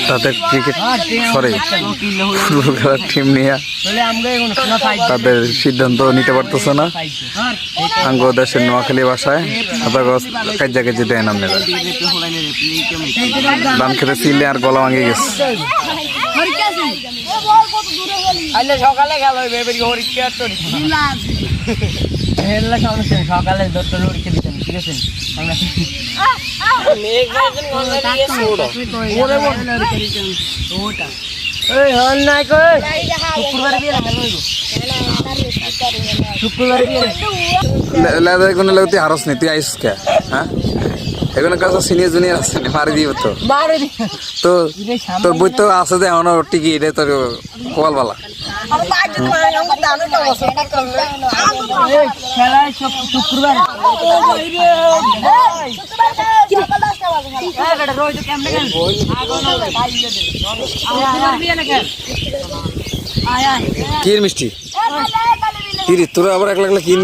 তাদের cricket sorry football খেলার team নিয়ে তাদের সিদ্ধান্ত নিতে পারতেছে না। আঙ্গ দেশের নোয়াখালী ভাষায় কাজা কেজি দেয় নাম নেবে ধান খেতে ছিলে আর গলা ভাঙে গেছে। সকালে খেলা সকালে ঠিক আছে হারস নি তুই আইস কে হ্যাঁ এখানে কাছে সিনিয়র জুনিয়র আছে মারি দিব তো তোর বই তো আছে যে এমন টিকি এটা তোর কোয়ালবালা কি মিষ্টি কি তোরা আবার এক লাগলে কি